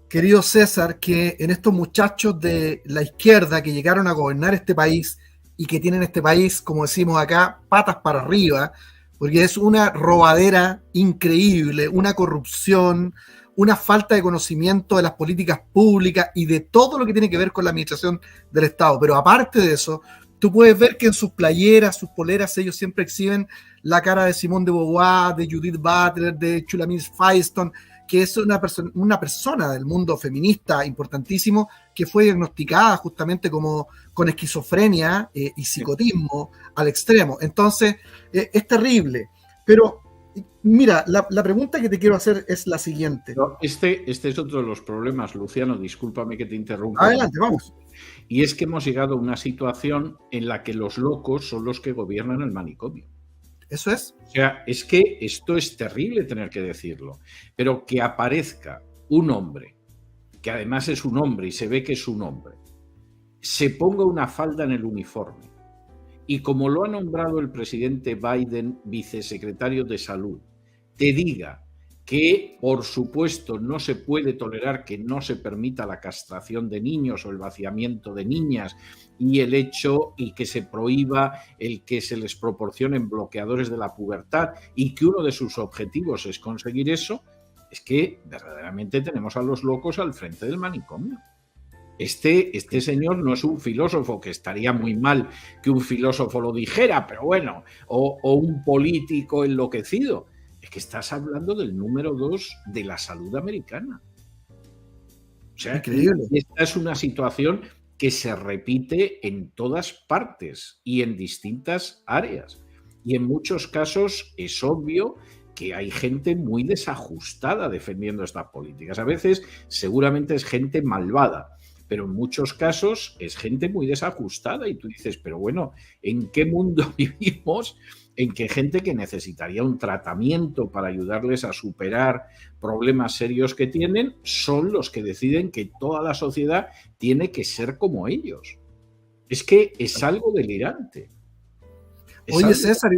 querido César, que en estos muchachos de la izquierda que llegaron a gobernar este país y que tienen este país, como decimos acá, patas para arriba, porque es una robadera increíble, una corrupción, una falta de conocimiento de las políticas públicas y de todo lo que tiene que ver con la administración del Estado. Pero aparte de eso, tú puedes ver que en sus playeras, sus poleras, ellos siempre exhiben la cara de Simone de Beauvoir, de Judith Butler, de Shulamit Firestone, que es una persona del mundo feminista importantísimo que fue diagnosticada justamente como con esquizofrenia y psicotismo al extremo. Entonces, es terrible. Pero, mira, la pregunta que te quiero hacer es la siguiente. No, este es otro de los problemas, Luciano, discúlpame que te interrumpa. Adelante, vamos. Y es que hemos llegado a una situación en la que los locos son los que gobiernan el manicomio. Eso es. O sea, es que esto es terrible tener que decirlo, pero que aparezca un hombre, que además es un hombre y se ve que es un hombre, se ponga una falda en el uniforme y como lo ha nombrado el presidente Biden, vicesecretario de Salud, te diga que, por supuesto, no se puede tolerar que no se permita la castración de niños o el vaciamiento de niñas y el hecho y que se prohíba el que se les proporcionen bloqueadores de la pubertad y que uno de sus objetivos es conseguir eso, es que verdaderamente tenemos a los locos al frente del manicomio. Este señor no es un filósofo, que estaría muy mal que un filósofo lo dijera, pero bueno, o un político enloquecido. Es que estás hablando del número 2 de la salud americana. O sea, increíble. Esta es una situación que se repite en todas partes y en distintas áreas. Y en muchos casos es obvio que hay gente muy desajustada defendiendo estas políticas. A veces seguramente es gente malvada, pero en muchos casos es gente muy desajustada y tú dices, pero bueno, ¿en qué mundo vivimos en que gente que necesitaría un tratamiento para ayudarles a superar problemas serios que tienen son los que deciden que toda la sociedad tiene que ser como ellos? Es que es algo delirante. Oye, César,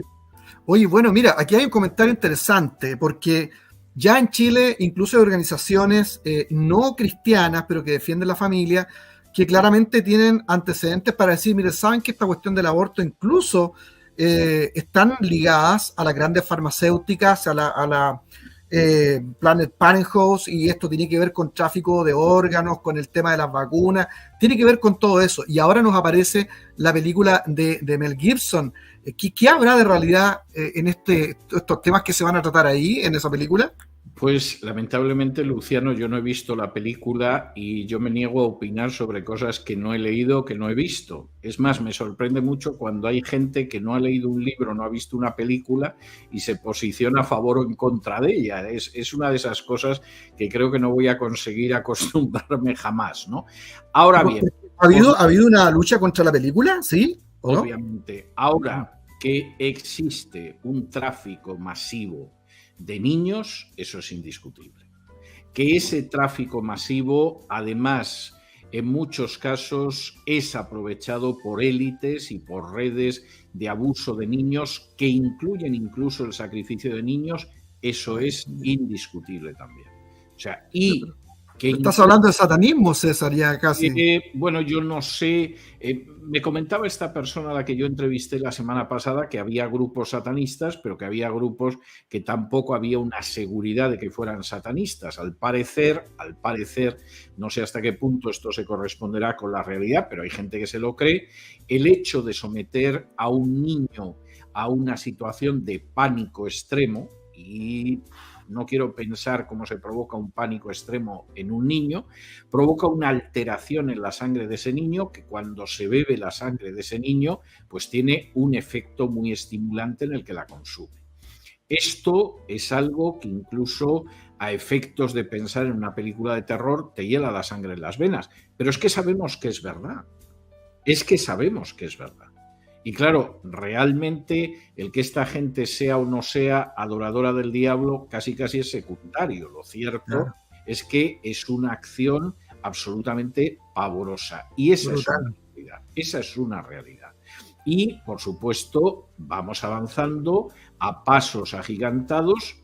oye, bueno, mira, aquí hay un comentario interesante, porque ya en Chile incluso hay organizaciones no cristianas, pero que defienden la familia, que claramente tienen antecedentes para decir, mire, saben que esta cuestión del aborto incluso están ligadas a las grandes farmacéuticas, a la Planet Parenthood, y esto tiene que ver con tráfico de órganos, con el tema de las vacunas, tiene que ver con todo eso. Y ahora nos aparece la película de Mel Gibson. ¿Qué habrá de realidad en estos temas que se van a tratar ahí, en esa película? Pues lamentablemente, Luciano, yo no he visto la película y yo me niego a opinar sobre cosas que no he leído, que no he visto. Es más, me sorprende mucho cuando hay gente que no ha leído un libro, no ha visto una película y se posiciona a favor o en contra de ella. Es una de esas cosas que creo que no voy a conseguir acostumbrarme jamás, ¿no? Ahora bien. ¿Ha habido una lucha contra la película? ¿Sí? ¿O no? Obviamente. Ahora que existe un tráfico masivo de niños, eso es indiscutible. Que ese tráfico masivo, además, en muchos casos es aprovechado por élites y por redes de abuso de niños que incluyen incluso el sacrificio de niños, eso es indiscutible también. O sea, y que estás hablando de satanismo, César, ya casi. Bueno, yo no sé. Me comentaba esta persona a la que yo entrevisté la semana pasada que había grupos satanistas, pero que había grupos que tampoco había una seguridad de que fueran satanistas. Al parecer, no sé hasta qué punto esto se corresponderá con la realidad, pero hay gente que se lo cree. El hecho de someter a un niño a una situación de pánico extremo, y no quiero pensar cómo se provoca un pánico extremo en un niño, provoca una alteración en la sangre de ese niño que cuando se bebe la sangre de ese niño, pues tiene un efecto muy estimulante en el que la consume. Esto es algo que incluso a efectos de pensar en una película de terror te hiela la sangre en las venas, pero es que sabemos que es verdad. Es que sabemos que es verdad. Y claro, realmente el que esta gente sea o no sea adoradora del diablo casi es secundario. Lo cierto es que es una acción absolutamente pavorosa. Y esa es una realidad. Esa es una realidad. Y, por supuesto, vamos avanzando a pasos agigantados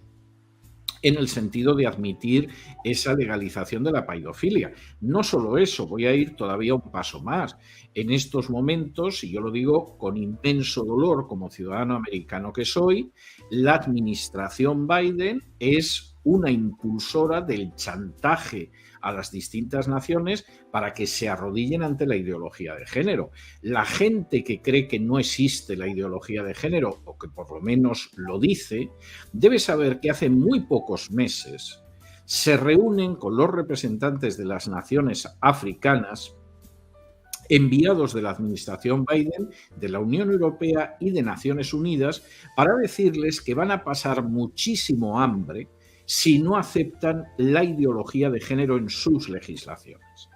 en el sentido de admitir esa legalización de la pedofilia. No solo eso, voy a ir todavía un paso más. En estos momentos, y yo lo digo con inmenso dolor como ciudadano americano que soy, la administración Biden es una impulsora del chantaje a las distintas naciones para que se arrodillen ante la ideología de género. La gente que cree que no existe la ideología de género, o que por lo menos lo dice, debe saber que hace muy pocos meses se reúnen con los representantes de las naciones africanas, enviados de la administración Biden, de la Unión Europea y de Naciones Unidas, para decirles que van a pasar muchísimo hambre si no aceptan la ideología de género en sus legislaciones.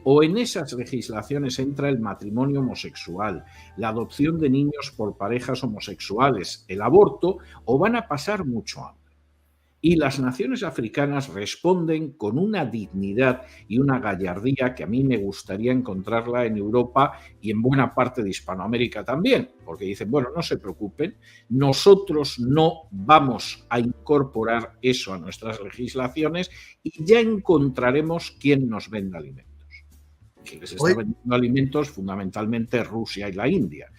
O en esas legislaciones entra el matrimonio homosexual, la adopción de niños por parejas homosexuales, el aborto, o van a pasar mucho hambre. Y las naciones africanas responden con una dignidad y una gallardía que a mí me gustaría encontrarla en Europa y en buena parte de Hispanoamérica también, porque dicen, bueno, no se preocupen, nosotros no vamos a incorporar eso a nuestras legislaciones y ya encontraremos quién nos venda alimentos. Quien les está vendiendo alimentos fundamentalmente Rusia y la India.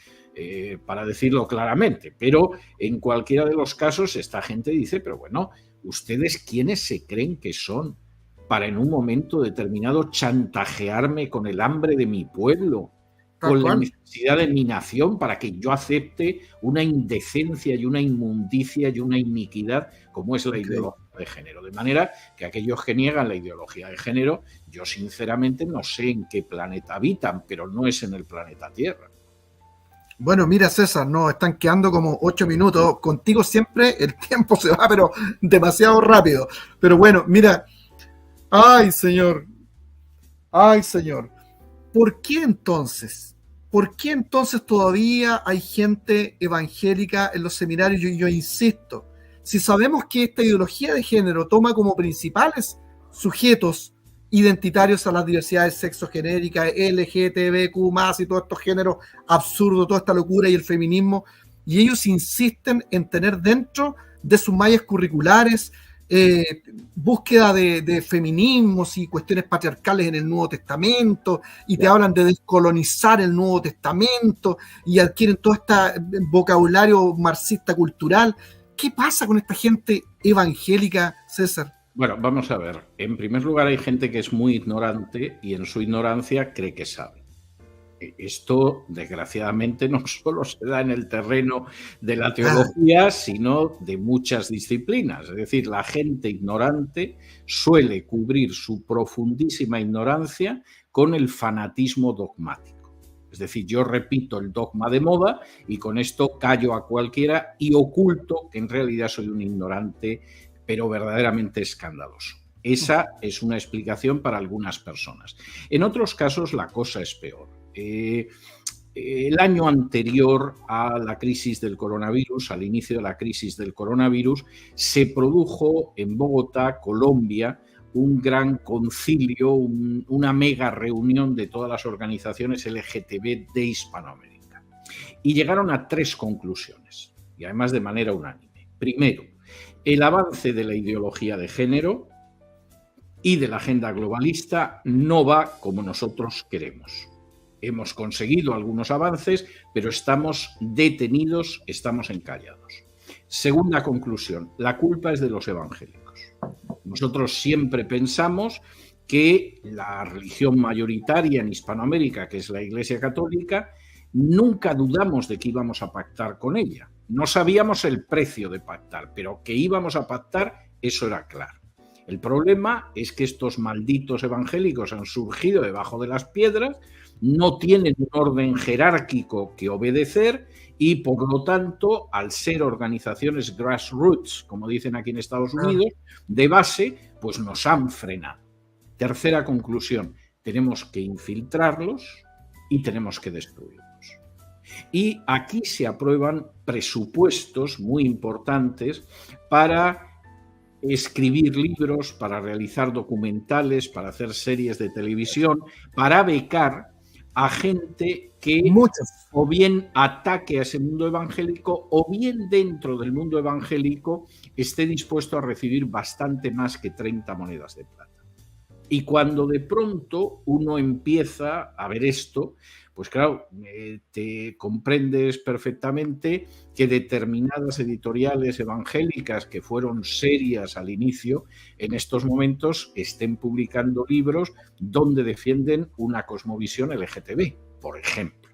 Para decirlo claramente, pero en cualquiera de los casos esta gente dice, pero bueno, ¿ustedes quiénes se creen que son para en un momento determinado chantajearme con el hambre de mi pueblo, con la necesidad de mi nación para que yo acepte una indecencia y una inmundicia y una iniquidad como es la ideología de género? De manera que aquellos que niegan la ideología de género, yo sinceramente no sé en qué planeta habitan, pero no es en el planeta Tierra. Bueno, mira, César, nos están quedando como 8 minutos. Contigo siempre el tiempo se va, pero demasiado rápido. Pero bueno, mira. Ay, señor. ¿Por qué entonces todavía hay gente evangélica en los seminarios? Yo insisto, si sabemos que esta ideología de género toma como principales sujetos identitarios a las diversidades sexogenéricas, LGTBQ+, y todos estos géneros absurdos, toda esta locura y el feminismo, y ellos insisten en tener dentro de sus mallas curriculares búsqueda de feminismos y cuestiones patriarcales en el Nuevo Testamento, y te hablan de descolonizar el Nuevo Testamento, y adquieren todo este vocabulario marxista cultural. ¿Qué pasa con esta gente evangélica, César? Bueno, vamos a ver. En primer lugar, hay gente que es muy ignorante y en su ignorancia cree que sabe. Esto, desgraciadamente, no solo se da en el terreno de la teología, sino de muchas disciplinas. Es decir, la gente ignorante suele cubrir su profundísima ignorancia con el fanatismo dogmático. Es decir, yo repito el dogma de moda y con esto callo a cualquiera y oculto que en realidad soy un ignorante, pero verdaderamente escandaloso. Esa es una explicación para algunas personas. En otros casos la cosa es peor. El año anterior a la crisis del coronavirus, al inicio de la crisis del coronavirus, se produjo en Bogotá, Colombia, un gran concilio, una mega reunión de todas las organizaciones LGTB de Hispanoamérica. Y llegaron a 3 conclusiones, y además de manera unánime. Primero, el avance de la ideología de género y de la agenda globalista no va como nosotros queremos. Hemos conseguido algunos avances, pero estamos detenidos, estamos encallados. Segunda conclusión, la culpa es de los evangélicos. Nosotros siempre pensamos que la religión mayoritaria en Hispanoamérica, que es la Iglesia Católica, nunca dudamos de que íbamos a pactar con ella. No sabíamos el precio de pactar, pero que íbamos a pactar, eso era claro. El problema es que estos malditos evangélicos han surgido debajo de las piedras, no tienen un orden jerárquico que obedecer y, por lo tanto, al ser organizaciones grassroots, como dicen aquí en Estados Unidos, de base, pues nos han frenado. Tercera conclusión, tenemos que infiltrarlos y tenemos que destruirlos. Y aquí se aprueban presupuestos muy importantes para escribir libros, para realizar documentales, para hacer series de televisión, para becar a gente que Muchos. o bien ataque a ese mundo evangélico o bien dentro del mundo evangélico esté dispuesto a recibir bastante más que 30 monedas de plata. Y cuando de pronto uno empieza a ver esto, pues claro, te comprendes perfectamente que determinadas editoriales evangélicas que fueron serias al inicio, en estos momentos estén publicando libros donde defienden una cosmovisión LGTB, por ejemplo.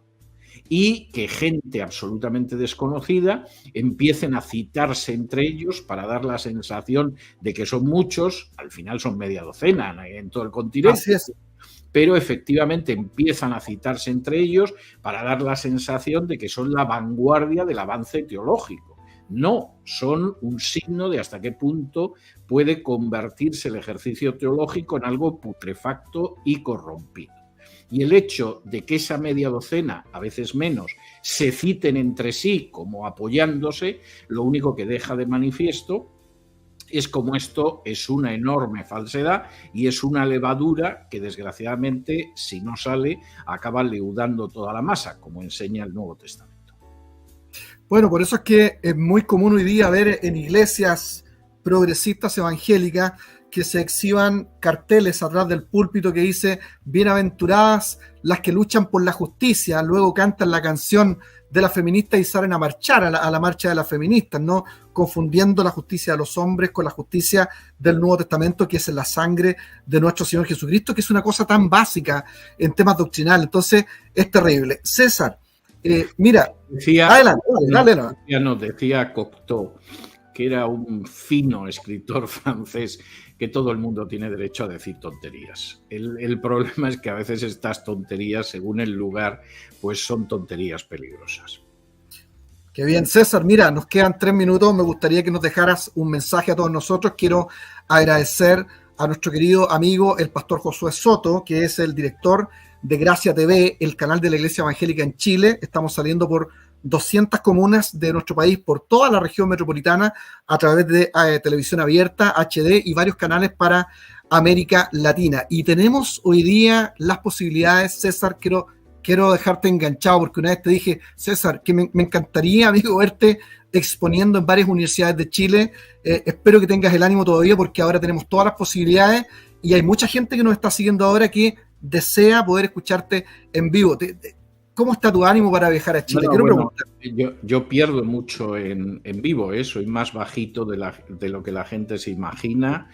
Y que gente absolutamente desconocida empiecen a citarse entre ellos para dar la sensación de que son muchos, al final son media docena en todo el continente. Así es. Pero efectivamente empiezan a citarse entre ellos para dar la sensación de que son la vanguardia del avance teológico. No, son un signo de hasta qué punto puede convertirse el ejercicio teológico en algo putrefacto y corrompido. Y el hecho de que esa media docena, a veces menos, se citen entre sí como apoyándose, lo único que deja de manifiesto es como esto es una enorme falsedad y es una levadura que desgraciadamente, si no sale, acaba leudando toda la masa, como enseña el Nuevo Testamento. Bueno, por eso es que es muy común hoy día ver en iglesias progresistas evangélicas que se exhiban carteles atrás del púlpito que dice bienaventuradas las que luchan por la justicia, luego cantan la canción de las feministas y salen a marchar a la marcha de las feministas, ¿no? Confundiendo la justicia de los hombres con la justicia del Nuevo Testamento, que es en la sangre de nuestro Señor Jesucristo, que es una cosa tan básica en temas doctrinales. Entonces, es terrible. César, mira, adelante, dale. Decía Cocteau, que era un fino escritor francés, que todo el mundo tiene derecho a decir tonterías. El problema es que a veces estas tonterías, según el lugar, pues son tonterías peligrosas. Qué bien, César. Mira, nos quedan 3 minutos. Me gustaría que nos dejaras un mensaje a todos nosotros. Quiero agradecer a nuestro querido amigo, el pastor Josué Soto, que es el director de Gracia TV, el canal de la Iglesia Evangélica en Chile. Estamos saliendo por 200 comunas de nuestro país, por toda la región metropolitana, a través de televisión abierta, HD y varios canales para América Latina. Y tenemos hoy día las posibilidades, César, quiero dejarte enganchado, porque una vez te dije, César, que me encantaría, amigo, verte exponiendo en varias universidades de Chile. Espero que tengas el ánimo todavía, porque ahora tenemos todas las posibilidades y hay mucha gente que nos está siguiendo ahora que desea poder escucharte en vivo. ¿Cómo está tu ánimo para viajar a Chile? Yo pierdo mucho en vivo, soy más bajito de lo que la gente se imagina,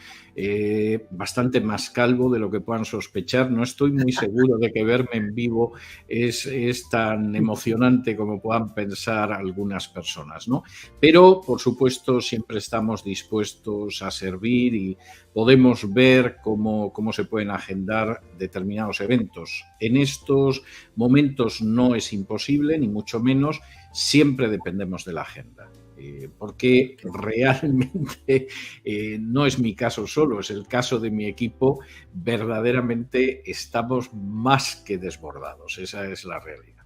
bastante más calvo de lo que puedan sospechar. No estoy muy seguro de que verme en vivo es tan emocionante como puedan pensar algunas personas, ¿no? Pero, por supuesto, siempre estamos dispuestos a servir y podemos ver cómo se pueden agendar determinados eventos. En estos momentos no es imposible, ni mucho menos, siempre dependemos de la agenda. Porque realmente no es mi caso solo, es el caso de mi equipo. Verdaderamente estamos más que desbordados, esa es la realidad.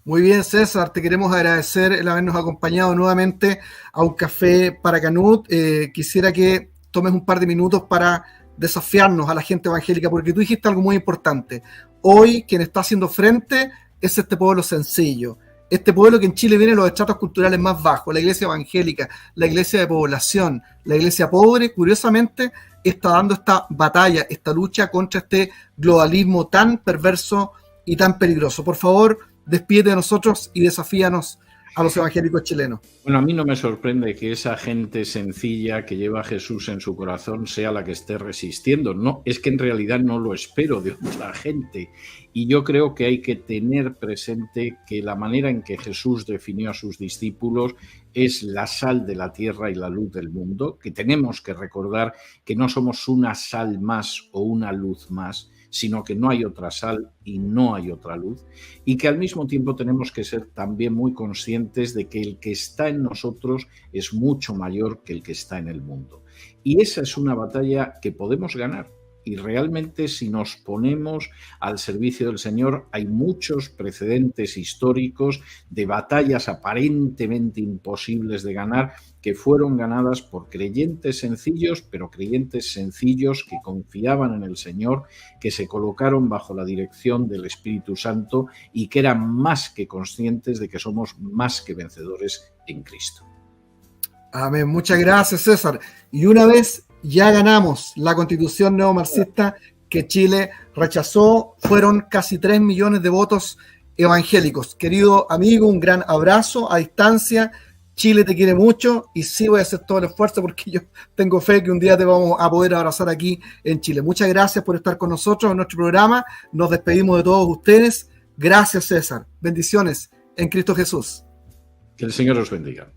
Muy bien, César, te queremos agradecer el habernos acompañado nuevamente a un café para Canut. Quisiera que tomes un par de minutos para desafiarnos a la gente evangélica, porque tú dijiste algo muy importante. Hoy quien está haciendo frente es este pueblo sencillo. Este pueblo que en Chile viene de los estratos culturales más bajos, la iglesia evangélica, la iglesia de población, la iglesia pobre, curiosamente, está dando esta batalla, esta lucha contra este globalismo tan perverso y tan peligroso. Por favor, despídete de nosotros y desafíanos a los evangélicos chilenos. Bueno, a mí no me sorprende que esa gente sencilla que lleva a Jesús en su corazón sea la que esté resistiendo. No, es que en realidad no lo espero de otra gente. Y yo creo que hay que tener presente que la manera en que Jesús definió a sus discípulos es la sal de la tierra y la luz del mundo, que tenemos que recordar que no somos una sal más o una luz más, sino que no hay otra sal y no hay otra luz, y que al mismo tiempo tenemos que ser también muy conscientes de que el que está en nosotros es mucho mayor que el que está en el mundo. Y esa es una batalla que podemos ganar. y realmente si nos ponemos al servicio del Señor hay muchos precedentes históricos de batallas aparentemente imposibles de ganar que fueron ganadas por creyentes sencillos, pero creyentes sencillos que confiaban en el Señor, que se colocaron bajo la dirección del Espíritu Santo y que eran más que conscientes de que somos más que vencedores en Cristo. Amén. Muchas gracias, César. Y una vez ya ganamos la Constitución neomarxista que Chile rechazó, fueron casi 3 millones de votos evangélicos. Querido amigo, un gran abrazo a distancia. Chile te quiere mucho y sí voy a hacer todo el esfuerzo porque yo tengo fe que un día te vamos a poder abrazar aquí en Chile. Muchas gracias por estar con nosotros en nuestro programa. Nos despedimos de todos ustedes. Gracias, César. Bendiciones en Cristo Jesús. Que el Señor os bendiga.